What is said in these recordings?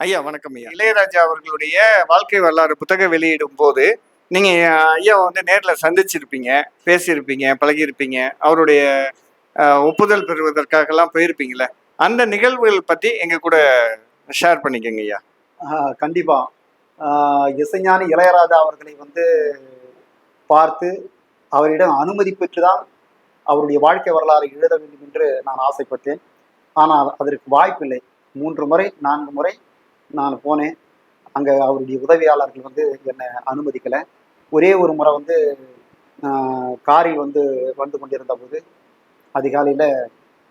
ஐயா வணக்கம் ஐயா. இளையராஜா அவர்களுடைய வாழ்க்கை வரலாறு புத்தகம் வெளியிடும் போது நீங்க ஐயா வந்து நேர்ல சந்திச்சிருப்பீங்க, பேசியிருப்பீங்க, பழகியிருப்பீங்க. அவருடைய ஒப்புதல் பெறுவதற்காகலாம் போயிருப்பீங்கல்ல. அந்த நிகழ்வுகள் பத்தி எங்க கூட ஷேர் பண்ணிக்கங்க ஐயா. கண்டிப்பா. இசைஞானி இளையராஜா அவர்களை பார்த்து அவரிடம் அனுமதி பெற்றுதான் அவருடைய வாழ்க்கை வரலாறை எழுத வேண்டும் என்று நான் ஆசைப்பட்டேன். ஆனால் அதற்கு வாய்ப்பில்லை. 3 முறை 4 முறை நான் போனேன். அங்கே அவருடைய உதவியாளர்கள் என்னை அனுமதிக்கலை. ஒரே ஒரு முறை காரில் வந்து கொண்டிருந்த போது அதிகாலையில்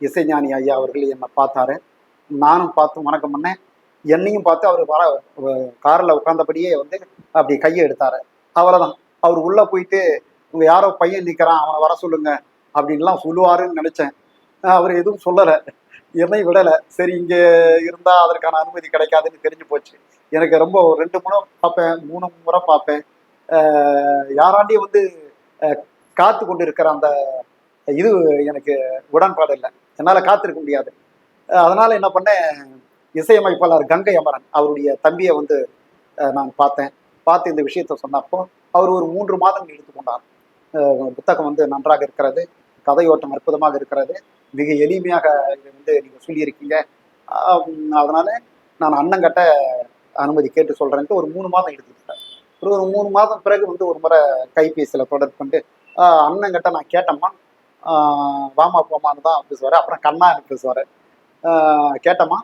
இசைஞானி ஐயா அவர்கள் என்னை பார்த்தாரு. நானும் பார்த்து வணக்கம் பண்ணேன். என்னையும் பார்த்து அவர் காரில் உட்கார்ந்தபடியே அப்படி கையை எடுத்தாரு. அவ்வளோதான். அவர் உள்ளே போயிட்டு இங்கே யாரோ பையன் நிற்கிறான், அவனை வர சொல்லுங்க அப்படின்லாம் சொல்லுவாருன்னு நினச்சேன். அவர் எதுவும் சொல்லலை, என்னை விடலை. சரி, இங்கே இருந்தால் அதற்கான அனுமதி கிடைக்காதுன்னு தெரிஞ்சு போச்சு. எனக்கு ரொம்ப 2 முறை பார்ப்பேன், 3 முறை பார்ப்பேன். யாராண்டியும் காத்து கொண்டு இருக்கிற அந்த இது எனக்கு உடன்பாடு இல்லை. என்னால் காத்திருக்க முடியாது. அதனால் என்ன பண்ணேன், இசையமைப்பாளர் கங்கை அமரன் அவருடைய தம்பியை நான் பார்த்து இந்த விஷயத்த சொன்னப்போ அவர் ஒரு 3 மாதங்கள் எடுத்துக்கொண்டார். புத்தகம் நன்றாக இருக்கிறது, கதையோட்டம் அற்புதமாக இருக்கிறது, மிக எளிமையாக இதை நீங்கள் சொல்லியிருக்கீங்க, அதனால நான் அண்ணங்கிட்ட அனுமதி கேட்டு சொல்கிறேன்ட்டு ஒரு 3 மாதம் எடுத்துக்கிட்டேன். ஒரு 3 மாதம் பிறகு ஒரு முறை கைபேசியில் தொடர்பு கொண்டு அண்ணங்கிட்ட நான் கேட்டேம்மா, வாமா போமான்னு தான் பேசுவார், அப்புறம் கண்ணான்னு பேசுவார். கேட்டம்மா,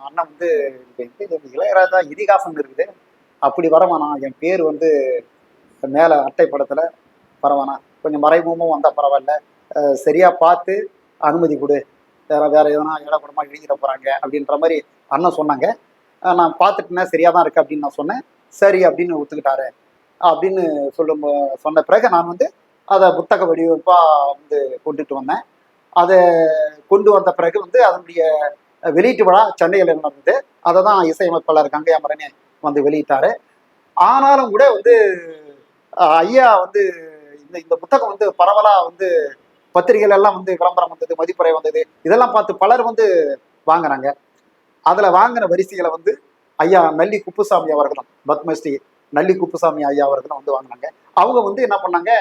அண்ணன் இளையராஜா இதிகாசம் இருக்குது, அப்படி வரவானா, என் பேர் மேலே அட்டை படத்தில் பரவானா, கொஞ்சம் மறைமுகமும் வந்தால் பரவாயில்ல, சரியாக பார்த்து அனுமதி கொடு, வேற எதனா இடப்படமாக எழுதிட போகிறாங்க அப்படின்ற மாதிரி அண்ணன் சொன்னாங்க. நான் பார்த்துட்டேன்னா சரியாக தான் இருக்குது அப்படின்னு நான் சொன்னேன். சரி அப்படின்னு ஒத்துக்கிட்டாரு அப்படின்னு சொன்ன பிறகு நான் அதை புத்தக வடிவமைப்பாக கொண்டுட்டு வந்தேன். அதை கொண்டு வந்த பிறகு அதனுடைய வெளியீட்டு விழா சென்னையில் நடந்தது. அதை தான் இசையமைப்பாளர் கங்கை அமரனே வெளியிட்டாரு. ஆனாலும் கூட ஐயா இந்த புத்தகம் பரவலாக பத்திரிகைகள் எல்லாம் விளம்பரம் வந்தது, மதிப்புரை வந்தது, இதெல்லாம் பார்த்து பலர் வாங்கினாங்க. அதில் வாங்கின வரிசைகளை ஐயா நல்லி குப்புசாமி அவர்களும், பத்மஸ்ரீ நல்லி குப்புசாமி ஐயா அவர்களும் வாங்கினாங்க. அவங்க என்ன பண்ணாங்க,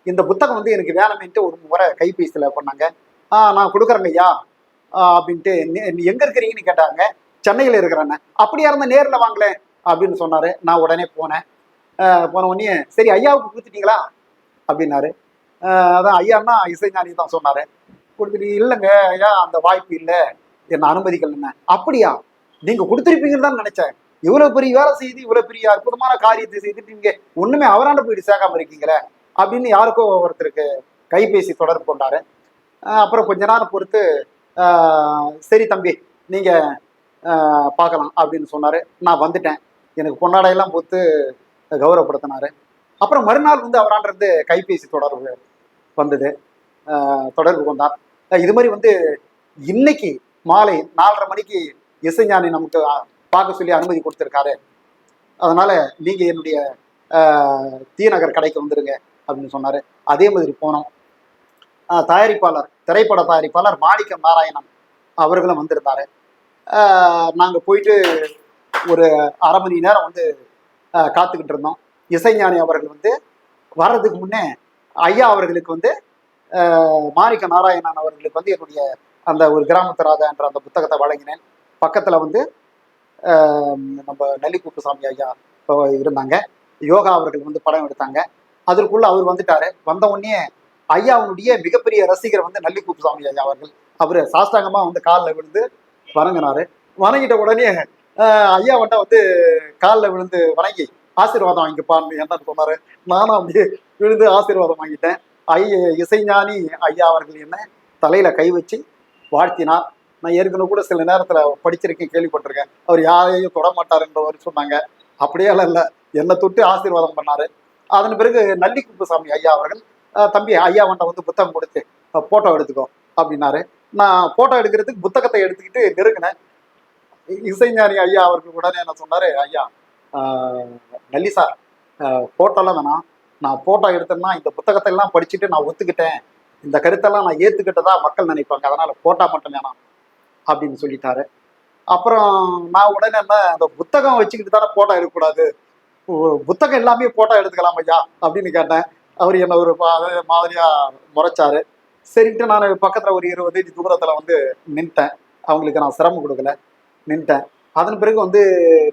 இந்த புத்தகம் எனக்கு வேணுமேன்ட்டு ஒரு முறை கைபேசியில் பண்ணாங்க. நான் கொடுக்குறேங்க ஐயா அப்படின்ட்டு. எங்க இருக்கிறீங்கன்னு கேட்டாங்க. சென்னையில் இருக்கிறேன்னு. அப்படியா இருந்தால் நேரில் வாங்கல அப்படின்னு சொன்னாரு. நான் உடனே போனேன். போன உடனே சரி ஐயாவுக்கு கொடுத்துட்டீங்களா அப்படின்னாரு. அதான் ஐயான்னா இசைஞானி தான் சொன்னாரு. கொடுத்துட்டு இல்லைங்க ஐயா, அந்த வாய்ப்பு இல்லை, என்ன அனுமதிக்கலன்னு. அப்படியா, நீங்க கொடுத்துருப்பீங்கன்னு தான் நினைச்சேன். இவ்வளவு பெரிய வேலை செய்து, இவ்வளவு பெரிய அற்புதமான காரியத்தை செய்துட்டு நீங்க ஒண்ணுமே அவராண்ட போயிட்டு சேர்க்காம இருக்கீங்களே அப்படின்னு யாருக்கோ ஒருத்தருக்கு கைபேசி தொடர்பு கொண்டாரு. அப்புறம் கொஞ்ச நேரம் பொறுத்து சரி தம்பி நீங்கள் பார்க்கலாம் அப்படின்னு சொன்னார். நான் வந்துட்டேன். எனக்கு பொன்னாடையெல்லாம் போட்டு கௌரவப்படுத்தினார். அப்புறம் மறுநாள் அவரான்றது கைபேசி தொடர்பு வந்தது, தொடர்பு கொண்டார். இது மாதிரி இன்னைக்கு மாலை 4:30 மணிக்கு இசைஞானி நமக்கு பார்க்க சொல்லி அனுமதி கொடுத்துருக்காரு, அதனால் நீங்கள் என்னுடைய தீநகர் கடைக்கு வந்துடுங்க அப்படின்னு சொன்னார். அதே மாதிரி போனோம். தயாரிப்பாளர், திரைப்பட தயாரிப்பாளர் மாணிக்கம் நாராயணன் அவர்களும் வந்திருந்தாரு. நாங்கள் போயிட்டு ஒரு அரை மணி நேரம் காத்துக்கிட்டு இருந்தோம். இசைஞானி அவர்கள் வர்றதுக்கு முன்னே ஐயா அவர்களுக்கு மாணிக்க நாராயணன் அவர்களுக்கு என்னுடைய அந்த ஒரு கிராமத்து ராஜா என்ற அந்த புத்தகத்தை வழங்கினேன். பக்கத்தில் நம்ம நல்லி குப்புசாமி ஐயா இருந்தாங்க. யோகா அவர்கள் படம் எடுத்தாங்க. அதற்குள்ள அவர் வந்துட்டாரு. வந்த உடனே ஐயாவுடைய மிகப்பெரிய ரசிகர் நல்லி குப்புசாமி ஐயா அவர்கள், அவரு சாஷ்டாங்கமா காலில் விழுந்து வணங்கினாரு. வணங்கிட்ட உடனே ஐயா காலில் விழுந்து வணங்கி ஆசீர்வாதம் வாங்கிப்பான்னு என்ன சொன்னாரு. நானும் அப்படியே விழுந்து ஆசீர்வாதம் வாங்கிட்டேன். இசைஞானி ஐயா அவர்கள் என்ன தலையில கை வச்சு வாழ்த்தினார். நான் ஏற்கனவே கூட சில நேரத்துல படிச்சிருக்கேன், கேள்விப்பட்டிருக்கேன், அவர் யாரையும் தொட மாட்டாருன்ற மாதிரி சொன்னாங்க. அப்படியெல்லாம் இல்லை, என்னை தொட்டு ஆசீர்வாதம் பண்ணாரு. அதன் பிறகு நல்லி குப்புசாமி ஐயா அவர்கள், தம்பி ஐயா புத்தகம் கொடுத்து போட்டோ எடுத்துக்கோ அப்படின்னாரு. நான் போட்டோ எடுக்கிறதுக்கு புத்தகத்தை எடுத்துக்கிட்டு நெருங்கினேன். இசைஞானி ஐயா அவர்கள் உடனே என்ன சொன்னாரு, ஐயா நல்லி சார் போட்டோலாம் வேணாம், நான் போட்டோ எடுத்தேன்னா இந்த புத்தகத்தை எல்லாம் படிச்சுட்டு நான் ஒத்துக்கிட்டேன், இந்த கருத்தெல்லாம் நான் ஏத்துக்கிட்டதா மக்கள் நினைப்பாங்க, அதனால போட்டோ மட்டும் வேணாம் அப்படின்னு சொல்லிட்டாரு. அப்புறம் நான் உடனே என்ன, அந்த புத்தகம் வச்சுக்கிட்டு தானே போட்டோ எடுக்கக்கூடாது, புத்தகம் எல்லாமே போட்டோ எடுத்துக்கலாம் ஐயா அப்படின்னு கேட்டேன். அவர் என்ன ஒரு மாதிரியா முறைச்சாரு. சரின்ட்டு நான் பக்கத்துல ஒரு 20 அடி தூரத்துல வந்து நின்ட்டேன். அவங்களுக்கு நான் சிரமம் கொடுக்கல, நின்ட்டேன். அதன் பிறகு வந்து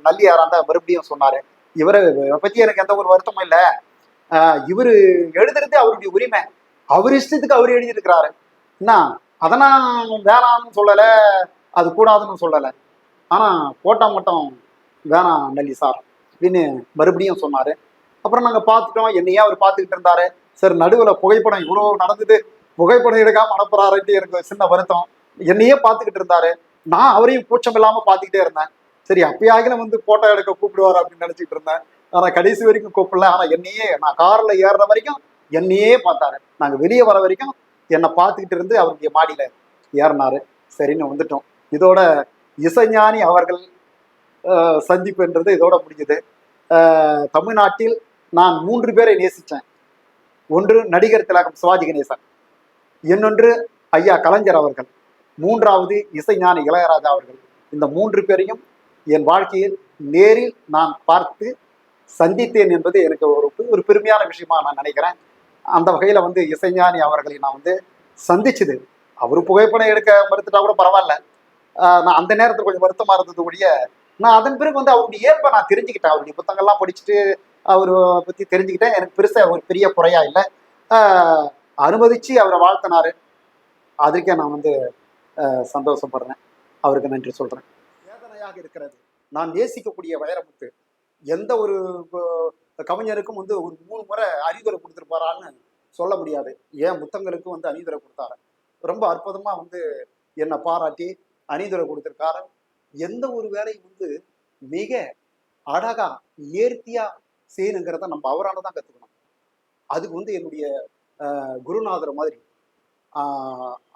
நல்லியாராண்டா மறுபடியும் சொன்னாரு, இவரை பத்தி எனக்கு எந்த ஒரு வருத்தமும் இல்லை, இவரு எழுதுறது அவருடைய உரிமை, அவர் இஷ்டத்துக்கு அவர் எழுதியிருக்கிறாரு என்ன, அதை நான் வேணாம்னு சொல்லலை, அது கூடாதுன்னு சொல்லலை, ஆனா போட்டா மட்டும் வேணாம் நல்லி சார் அப்படின்னு மறுபடியும் சொன்னாரு. அப்புறம் நாங்க பார்த்துட்டோம், என்னையே அவர் பார்த்துக்கிட்டு இருந்தாரு. சரி, நடுவில் புகைப்படம் இவ்வளவு நடந்தது, புகைப்படம் எடுக்காம அனுப்புறாருன்ட்டு எனக்கு சின்ன வருத்தம். என்னையே பார்த்துக்கிட்டு இருந்தாரு, நான் அவரையும் கூச்சம் இல்லாம பார்த்துக்கிட்டே இருந்தேன். சரி, அப்பயாகிலும் வந்து போட்டோ எடுக்க கூப்பிடுவார் அப்படின்னு நினைச்சிட்டு இருந்தேன். ஆனா கடைசி வரைக்கும் கூப்பிடல. ஆனா என்னையே, நான் கார்ல ஏறுற வரைக்கும் என்னையே பார்த்தாரு. நாங்க வெளியே வர வரைக்கும் என்னை பார்த்துக்கிட்டு இருந்து அவருடைய மாடியில ஏறினாரு. சரின்னு வந்துட்டோம். இதோட இசைஞானி அவர்கள் சந்திப்புன்றது இதோட முடிஞ்சது. தமிழ்நாட்டில் நான் 3 பேரை நேசித்தேன். ஒன்று நடிகர் திலகம் சிவாஜி கணேசன், இன்னொன்று ஐயா கலைஞர் அவர்கள், மூன்றாவது இசைஞானி இளையராஜா அவர்கள். இந்த 3 பேரையும் என் வாழ்க்கையில் நேரில் நான் பார்த்து சந்தித்தேன் என்பது எனக்கு ஒரு பெருமையான விஷயமா நான் நினைக்கிறேன். அந்த வகையில வந்து இசைஞானி அவர்களை நான் வந்து சந்திச்சது, அவர் புகைப்படம் எடுக்க மறுத்துட்டா கூட பரவாயில்ல, நான் அந்த நேரத்தில் கொஞ்சம் வருத்தமா இருந்தது ஒழிய, நான் அதன் பிறகு வந்து அவருடைய இயல்பை நான் தெரிஞ்சுக்கிட்டேன். அவருடைய புத்தகங்கள்லாம் படிச்சுட்டு அவரை பத்தி தெரிஞ்சுக்கிட்டேன். எனக்கு பெருசா ஒரு பெரிய குறையா இல்லை. அனுமதிச்சு அவரை வாழ்த்தினாரு, அதற்கே நான் வந்து சந்தோஷப்படுறேன், அவருக்கு நன்றி சொல்றேன். வேதனையாக இருக்கிறது, நான் நேசிக்கக்கூடிய வைரமுத்து எந்த ஒரு கவிஞருக்கும் வந்து ஒரு 3 முறை அறிவுரை கொடுத்துருப்பாரான்னு சொல்ல முடியாது. ஏன் புத்தகங்களுக்கும் வந்து அணிதுரை கொடுத்தாரு. ரொம்ப அற்புதமா வந்து என்னை பாராட்டி அணிதுரை கொடுத்திருக்காரு. எந்த ஒரு வேலையும் வந்து மிக அழகா நேர்த்தியா செய்யணுங்கிறத நம்ம அவரால் தான் கத்துக்கணும். அதுக்கு வந்து என்னுடைய குருநாதர் மாதிரி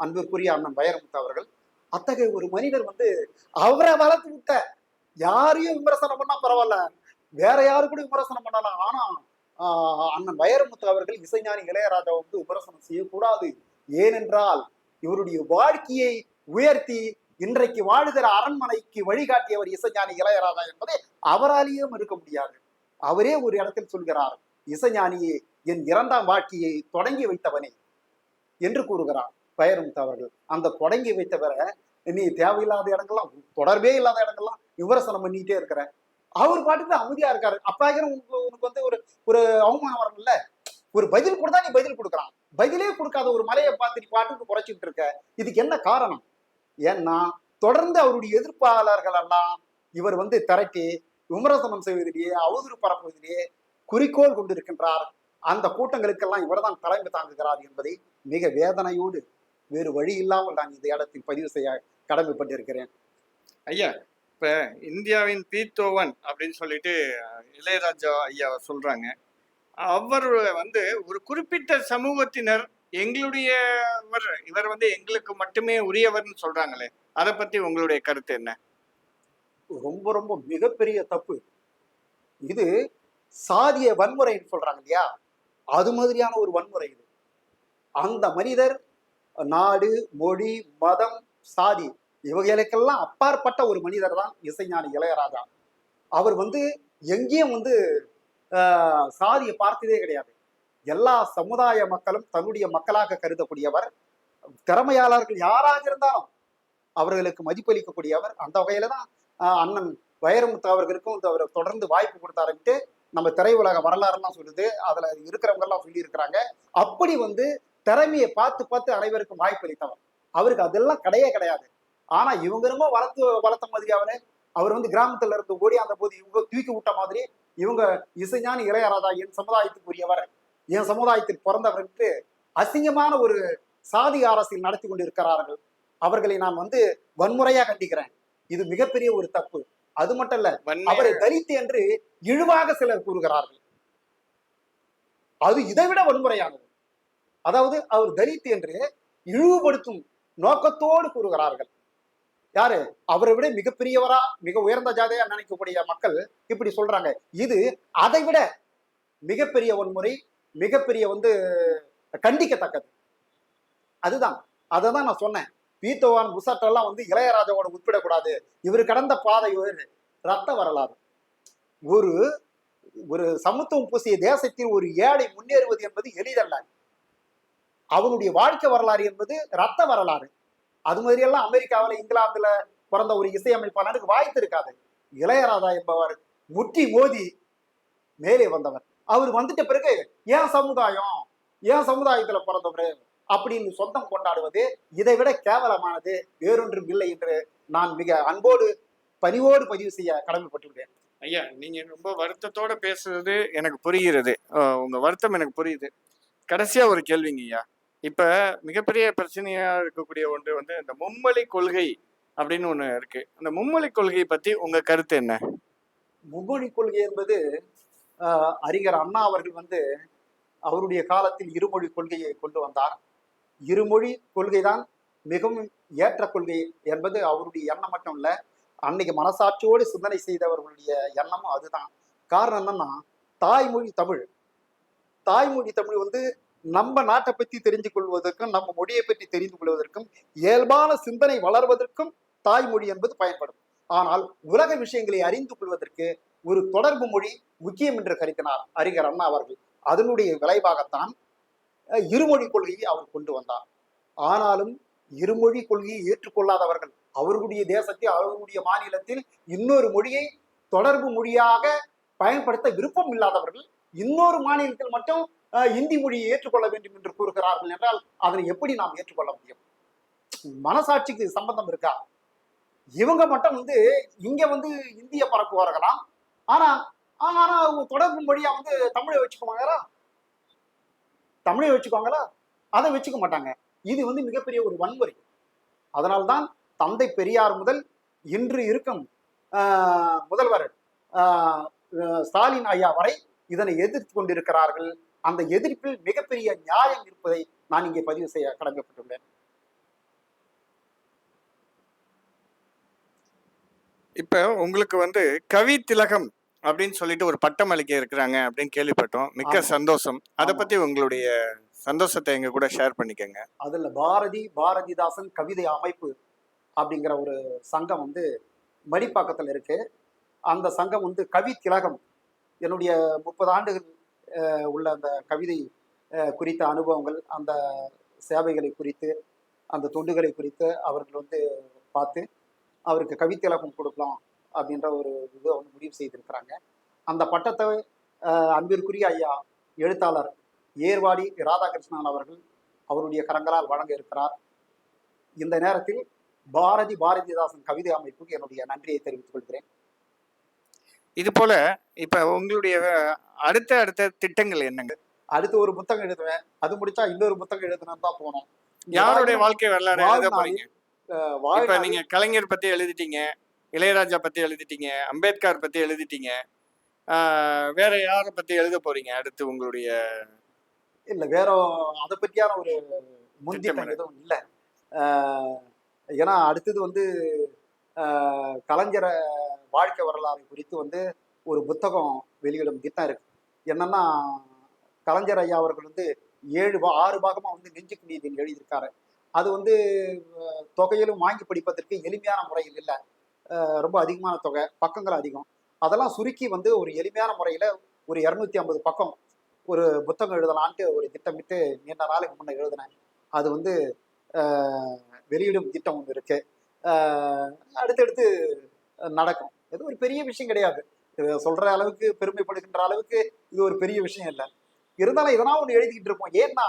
அன்பிற்குரிய அண்ணன் வைரமுத்து அவர்கள், அத்தகைய ஒரு மனிதர் வந்து அவரை வளர்த்து விட்ட, யாரையும் விமர்சனம் பண்ணா பரவாயில்ல, வேற யாரு கூட விமர்சனம் பண்ணலாம், ஆனா அண்ணன் வைரமுத்து அவர்கள் இசைஞானி இளையராஜா வந்து விமர்சனம் செய்யக்கூடாது. ஏனென்றால் இவருடைய வாழ்க்கையை உயர்த்தி இன்றைக்கு வாழுகிற அரண்மனைக்கு வழிகாட்டியவர் இசைஞானி இளையராஜா என்பதை அவராலேயும் இருக்க முடியாது. அவரே ஒரு இடத்தில் சொல்கிறார், இசைஞானியே என் 2ஆம் வாழ்க்கையை தொடங்கி வைத்தவனே என்று கூறுகிறார் வைரமுத்து அவர்கள். அந்த தொடங்கி வைத்தவரை நீ தேவையில்லாத இடங்கள்லாம், தொடர்பே இல்லாத இடங்கள்லாம் விமர்சனம் பண்ணிக்கிட்டே இருக்கிற, அவர் பாட்டுக்கு அமைதியா இருக்காரு. அப்பாகிற உனக்கு வந்து ஒரு ஒரு அவமானம் வரணும்ல, ஒரு பதில் கொடுத்தா நீ பதில் கொடுக்குறான், பதிலே கொடுக்காத ஒரு மலையை பார்த்து நீ பாட்டுக்கு குறைச்சிட்டு இருக்க, இதுக்கு என்ன காரணம்? ஏன்னா தொடர்ந்து அவருடைய எதிர்ப்பாளர்கள் எல்லாம் இவர் வந்து திரட்டி விமர்சனம் செய்வதிலேயே, அவதூறு பரப்புவதிலேயே குறிக்கோள் கொண்டிருக்கின்றார். அந்த கூட்டங்களுக்கெல்லாம் இவர்தான் தலைமை தாங்குகிறார் என்பதை மிக வேதனையோடு வேறு வழி இல்லாமல் நான் இந்த இடத்தில் பதிவு செய்ய கடமைப்பட்டிருக்கிறேன். ஐயா, இப்ப இந்தியாவின் பீத்தோவன் அப்படின்னு சொல்லிட்டு இளையராஜா ஐயா சொல்றாங்க. அவர் வந்து ஒரு குறிப்பிட்ட சமூகத்தினர் இவர் வந்து எங்களுக்கு மட்டுமே உரியவர்னு சொல்றாங்களே, அதை பத்தி உங்களுடைய கருத்து என்ன? ரொம்ப ரொம்ப மிகப்பெரிய தப்பு இது. சாதிய வன்முறைன்னு சொல்றாங்க இல்லையா, அது மாதிரியான ஒரு வன்முறை இது. அந்த மனிதர் நாடு, மொழி, மதம், சாதி இவைகளுக்கெல்லாம் அப்பாற்பட்ட ஒரு மனிதர் தான் இசைஞானி இளையராஜா. அவர் வந்து எங்கேயும் வந்து சாதியை பார்த்ததே கிடையாது. எல்லா சமுதாய மக்களும் தன்னுடைய மக்களாக கருதக்கூடியவர். திறமையாளர்கள் யாராக இருந்தாலும் அவர்களுக்கு மதிப்பளிக்கக்கூடியவர். அந்த வகையில தான் அண்ணன் வைரமுத்து அவர்களுக்கும் அவர் தொடர்ந்து வாய்ப்பு கொடுத்தாருன்ட்டு நம்ம திரையுலக வரலாறுலாம் சொல்லுது, அதுல இருக்கிறவங்க எல்லாம் சொல்லி இருக்கிறாங்க. அப்படி வந்து திறமையை பார்த்து பார்த்து அனைவருக்கும் வாய்ப்பு அளித்தவர். அவருக்கு அதெல்லாம் கிடையாது. ஆனா இவங்க ரொம்ப வளர்த்த மாதிரி அவர் வந்து கிராமத்துல இருந்து ஓடி அந்த போது இவங்க தூக்கி விட்ட மாதிரி இவங்க இசைஞானி இளையராஜா என் சமுதாயத்துக்கு உரியவர், என் சமுதாயத்தில் பிறந்தவர் என்று அசிங்கமான ஒரு சாதி அரசியல் நடத்தி கொண்டு இருக்கிறார்கள். அவர்களை நான் வந்து வன்முறையா கண்டிக்கிறேன். இது மிகப்பெரிய ஒரு தப்பு. அது மட்டும் இல்ல, அவரை தலித் என்று இழிவாக சிலர் கூறுகிறார்கள். அது இதைவிட வன்முறையானது. அதாவது அவர் தலித் என்று இழிவுபடுத்தும் நோக்கத்தோடு கூறுகிறார்கள். யாரு? அவரை விட மிகப்பெரியவரா, மிக உயர்ந்த ஜாதியா நினைக்கக்கூடிய மக்கள் இப்படி சொல்றாங்க. இது அதை விட மிகப்பெரிய வன்முறை, மிகப்பெரிய வந்து கண்டிக்கத்தக்கது. அதுதான், அதை தான் நான் சொன்னேன். பீத்தோவான் புசாட்டெல்லாம் வந்து இளையராஜாவோட ஒப்பிடக்கூடாது. இவர் கடந்த பாதை ஒரு ரத்த வரலாறு. ஒரு ஒரு சமத்துவம் பூசிய தேசத்தில் ஒரு ஏழை முன்னேறுவது என்பது எளிதல்ல. அவனுடைய வாழ்க்கை வரலாறு என்பது ரத்த வரலாறு. அது மாதிரி எல்லாம் அமெரிக்காவில் இங்கிலாந்துல பிறந்த ஒரு இசையமைப்பாளருக்கு வாய்ப்பு இருக்காது. இளையராஜா என்பவர் முட்டி மோதி மேலே வந்தவர். அவர் வந்துட்ட பிறகு ஏன் சமுதாயம், ஏன் சமுதாயத்துல பிறந்தவர் அப்படின்னு சொந்தம் கொண்டாடுவது இதை விட கேவலமானது வேறொன்றும் இல்லை என்று நான் மிக அன்போடு பணிவோடு பதிவு செய்ய கடமைப்பட்டுள்ளேன். ஐயா, நீங்க ரொம்ப வருத்தத்தோட பேசுறது எனக்கு புரிகிறது. உங்க வருத்தம் எனக்கு புரியுது. கடைசியா ஒரு கேள்விங்க ஐயா. இப்ப மிகப்பெரிய பிரச்சனையா இருக்கக்கூடிய ஒன்று வந்து இந்த மும்மொழி கொள்கை அப்படின்னு ஒண்ணு இருக்கு. அந்த மும்மொழி கொள்கையை பத்தி உங்க கருத்து என்ன? மும்மொழி கொள்கை என்பது அறிஞர் அண்ணா அவர்கள் வந்து அவருடைய காலத்தில் இருமொழி கொள்கையை கொண்டு வந்தார். இருமொழி கொள்கைதான் மிகவும் ஏற்ற கொள்கை என்பது அவருடைய எண்ணம் மட்டும் இல்ல, அன்னைக்கு மனசாட்சியோடு சிந்தனை செய்தவர்களுடைய எண்ணமும் அதுதான். காரணம் என்னன்னா, தாய்மொழி தமிழ். தாய்மொழி தமிழ் வந்து நம்ம நாட்டை பற்றி தெரிந்து கொள்வதற்கும் நம்ம மொழியை பற்றி தெரிந்து கொள்வதற்கும் இயல்பான சிந்தனை வளர்வதற்கும் தாய்மொழி என்பது பயன்படும். ஆனால் உலக விஷயங்களை அறிந்து கொள்வதற்கு ஒரு தொடர்பு மொழி முக்கியம் என்று கருதினார் அறிஞர் அண்ணா அவர்கள். அதனுடைய விளைவாகத்தான் இருமொழி கொள்கையை அவர் கொண்டு வந்தார். ஆனாலும் இருமொழி கொள்கையை ஏற்றுக்கொள்ளாதவர்கள், அவர்களுடைய தேசத்தில் அவர்களுடைய மாநிலத்தில் இன்னொரு மொழியை தொடர்பு மொழியாக பயன்படுத்த விருப்பம் இல்லாதவர்கள் இன்னொரு மாநிலத்தில் மட்டும் இந்தி மொழியை ஏற்றுக்கொள்ள வேண்டும் என்று கூறுகிறார்கள் என்றால் அதனை எப்படி நாம் ஏற்றுக்கொள்ள முடியும்? மனசாட்சிக்கு சம்பந்தம் இருக்கா? இவங்க மட்டும் வந்து இங்க வந்து இந்திய பரப்புவார்களாம், ஆனா ஆனா அவங்க தொடர்பு மொழியா வந்து தமிழை வச்சுக்குவாங்களா? தமிழை வச்சுக்குவாங்களா? அதை வச்சுக்க மாட்டாங்க. இது வந்து மிகப்பெரிய ஒரு வன்முறை. அதனால்தான் தந்தை பெரியார் முதல் இன்று இருக்கும் முதல்வர் ஸ்டாலின் ஐயா வரை இதனை எதிர்த்து கொண்டிருக்கிறார்கள். அந்த எதிர்ப்பில் மிகப்பெரிய நியாயம் இருப்பதை நான் இங்கே பதிவு செய்ய கடமைப்பட்டுள்ளேன். இப்ப உங்களுக்கு வந்து கவி திலகம் அப்படின்னு சொல்லிட்டு ஒரு பட்டம் அளிக்க இருக்கிறாங்க அப்படின்னு கேள்விப்பட்டோம். மிக்க சந்தோஷம். அதை பத்தி உங்களுடைய சந்தோஷத்தை எங்க கூட ஷேர் பண்ணிக்கங்க. அதுல பாரதிதாசன் கவிதை அமைப்பு அப்படிங்கிற ஒரு சங்கம் வந்து மடிப்பாக்கத்தில் இருக்கு. அந்த சங்கம் வந்து கவி திலகம், என்னுடைய 30 ஆண்டுகள் உள்ள அந்த கவிதை குறித்த அனுபவங்கள், அந்த சேவைகளை குறித்து, அந்த தொண்டுகளை குறித்து அவர்கள் வந்து பார்த்து அவருக்கு கவித்திலகம் கொடுக்கலாம் அப்படின்ற ஒரு இதை வந்து முடிவு செய்திருக்கிறாங்க. அந்த பட்டத்தை அன்பிற்குரிய ஐயா எழுத்தாளர் ஏர்வாடி ராதாகிருஷ்ணன் அவர்கள் அவருடைய கரங்களால் வழங்க இருக்கிறார். இந்த நேரத்தில் பாரதிதாசன் கவிதை அமைப்புக்கு என்னுடைய நன்றியை தெரிவித்துக் கொள்கிறேன். இது போல இப்ப உங்களுடைய அடுத்த திட்டங்கள் என்னங்க? அடுத்து ஒரு புத்தகம் எழுதுவேன், அது முடிச்சா இன்னொரு புத்தகம் எழுதணும் தான் போனோம். யாருடைய வாழ்க்கை வரலாறு எழுத போறீங்க? இப்ப நீங்க கலைஞர் பத்தி எழுதிட்டீங்க, இளையராஜா பத்தி எழுதிட்டீங்க, அம்பேத்கர் பத்தி எழுதிட்டீங்க, வேற யாரை பத்தி எழுத போறீங்க அடுத்து உங்களுடைய? இல்ல வேற அதை பற்றியான ஒரு முன்திட்டம் எதுவும் இல்லை. ஏன்னா அடுத்தது வந்து கலைஞர வாழ்க்கை வரலாறு குறித்து வந்து ஒரு புத்தகம் வெளியிடும் திட்டம் இருக்கு. என்னன்னா, கலைஞர் ஐயா அவர்கள் வந்து 6 பாகமா வந்து நெஞ்சுக்கு நீதியில் எழுதியிருக்காரு. அது வந்து தொகையிலும் வாங்கி படிப்பதற்கு எளிமையான முறையில் இல்லை, ரொம்ப அதிகமான தொகை, பக்கங்கள் அதிகம். அதெல்லாம் சுருக்கி வந்து ஒரு எளிமையான முறையில் ஒரு 250 பக்கம் ஒரு புத்தகம் எழுதலான்ட்டு ஒரு திட்டமிட்டு நீண்ட நாளுக்கு முன்னே எழுதினேன். அது வந்து வெளியிடும் திட்டம் ஒன்று இருக்கு. அடுத்தடுத்து நடக்கும். இது ஒரு பெரிய விஷயம் கிடையாது, சொல்ற அளவுக்கு பெருமைப்படுகின்ற அளவுக்கு இது ஒரு பெரிய விஷயம் இல்லை. இருந்தாலும் இதெல்லாம் ஒன்று எழுதிக்கிட்டு இருப்போம். ஏன்னா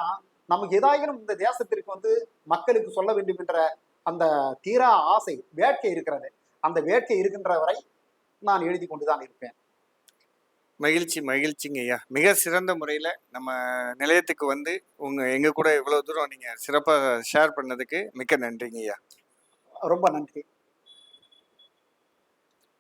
நமக்கு ஏதாயினும் இந்த தேசத்திற்கு வந்து மக்களுக்கு சொல்ல வேண்டும் என்ற அந்த தீரா ஆசை, வேட்கை இருக்கிறது. அந்த வேட்கை இருக்கின்ற வரை நான் எழுதி கொண்டுதான் இருப்பேன். மகிழ்ச்சிங்க ஐயா. மிக சிறந்த முறையில் நம்ம நிலையத்துக்கு வந்து எங்க கூட இவ்வளவு தூரம் நீங்க சிறப்பாக ஷேர் பண்ணதுக்கு மிக்க நன்றிங்க ஐயா. ரொம்ப நன்றி.